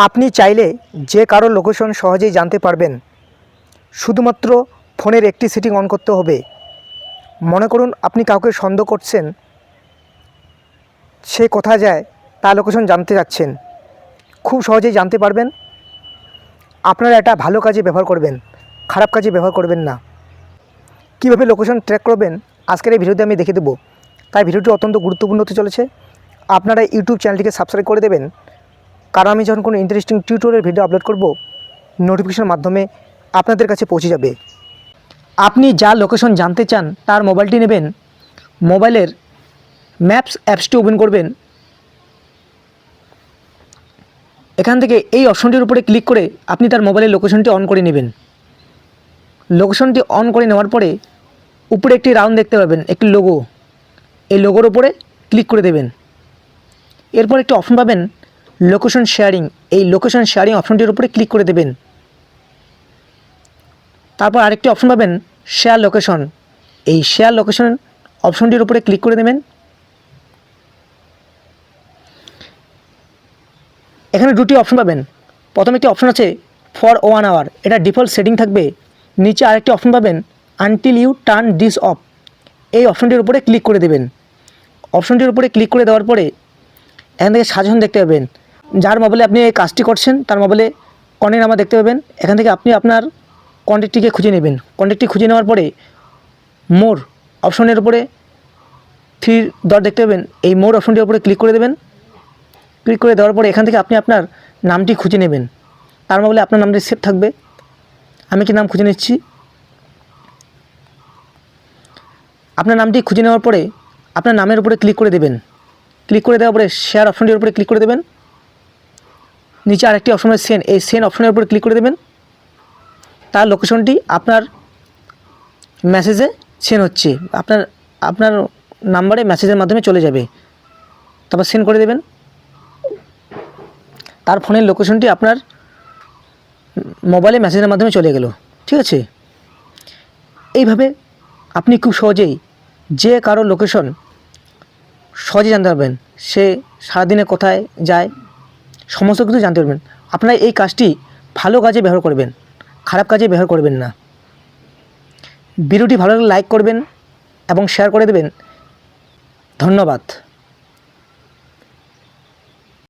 আপনি চাইলে যে কারো লোকেশন সহজেই জানতে পারবেন। শুধুমাত্র ফোনের একটি সেটিং অন করতে হবে। মনে করুন আপনি কাউকে সন্দেহ করছেন, সে কোথায় যায় তার লোকেশন জানতে চাচ্ছেন, খুব সহজেই জানতে পারবেন। আপনারা এটা ভালো কাজে ব্যবহার করবেন, খারাপ কাজে ব্যবহার করবেন না। কীভাবে লোকেশন ট্র্যাক করবেন আজকের এই ভিডিওতে আমি দেখিয়ে দেবো। তাই ভিডিওটি অত্যন্ত গুরুত্বপূর্ণ হতে চলেছে। আপনারা ইউটিউব চ্যানেলটিকে সাবস্ক্রাইব করে দেবেন, কারণ আমি যখন কোনো ইন্টারেস্টিং টিউটোরিয়াল ভিডিও আপলোড করব, নোটিফিকেশনের মাধ্যমে আপনাদের কাছে পৌঁছে যাবে। আপনি যা লোকেশন জানতে চান তার মোবাইলটি নেবেন, মোবাইলের ম্যাপস অ্যাপসটি ওপেন করবেন। এখান থেকে এই অপশনটির উপরে ক্লিক করে আপনি তার মোবাইলের লোকেশনটি অন করে নেবেন। লোকেশনটি অন করে নেওয়ার পরে উপরে একটি রাউন্ড দেখতে পাবেন, একটি লোগো। এই লোগোর উপরে ক্লিক করে দেবেন। এরপর একটি অপশন পাবেন লোকেশন শেয়ারিং। এই লোকেশন শেয়ারিং অপশনটির উপরে ক্লিক করে দেবেন। তারপর আরেকটি অপশন পাবেন শেয়ার লোকেশন। এই শেয়ার লোকেশন অপশনটির উপরে ক্লিক করে দেবেন। এখানে দুটি অপশন পাবেন। প্রথম একটি অপশন আছে ফর 1 আওয়ার, এটা ডিফল্ট সেটিং থাকবে। নিচে আরেকটি অপশন পাবেন until you turn this off. এই অপশনটির উপরে ক্লিক করে দেবেন। অপশনটির উপরে ক্লিক করে দেওয়ার পরে এখান থেকে সাজেশন দেখতে পাবেন। যার মোবাইলে আপনি এই কাজটি করছেন তার মোবাইলে কন্ট্যাক্ট নাম্বার দেখতে পাবেন। এখান থেকে আপনি আপনার কন্ট্যাক্টটিকে খুঁজে নেবেন। কন্ট্যাক্টটি খুঁজে নেওয়ার পরে মোর অপশনের উপরে 3 ডট দেখতে পাবেন। এই মোর অপশনটির উপরে ক্লিক করে দেবেন। ক্লিক করে দেওয়ার পরে এখান থেকে আপনি আপনার নামটি খুঁজে নেবেন। তার মোবাইলে আপনার নামটি সেভ থাকবে। আমি কি নাম খুঁজে নিচ্ছি। আপনার নামটি খুঁজে নেওয়ার পরে আপনার নামের উপরে ক্লিক করে দেবেন। ক্লিক করে দেওয়ার পরে শেয়ার অপশনটির উপরে ক্লিক করে দেবেন। নিচে আরেকটি অপশন আছে সেন্ড, এই সেন্ড অপশনের উপরে ক্লিক করে দেবেন। তার লোকেশনটি আপনার মেসেজে সেন্ড হচ্ছে, আপনার নাম্বারে মেসেজের মাধ্যমে চলে যাবে। তারপর সেন্ড করে দেবেন। তার ফোনের লোকেশনটি আপনার মোবাইলে মেসেজের মাধ্যমে চলে গেল। ঠিক আছে, এইভাবে আপনি খুব সহজেই যে কারো লোকেশন সহজে জানতে পারবেন। সে সারাদিনে কোথায় যায় সমস্ত কিছু জানতে পারবেন। আপনারা এই কাজটি ভালো কাজে ব্যবহার করবেন, খারাপ কাজে ব্যবহার করবেন না। ভিডিওটি ভালো লাগলে লাইক করবেন এবং শেয়ার করে দেবেন। ধন্যবাদ।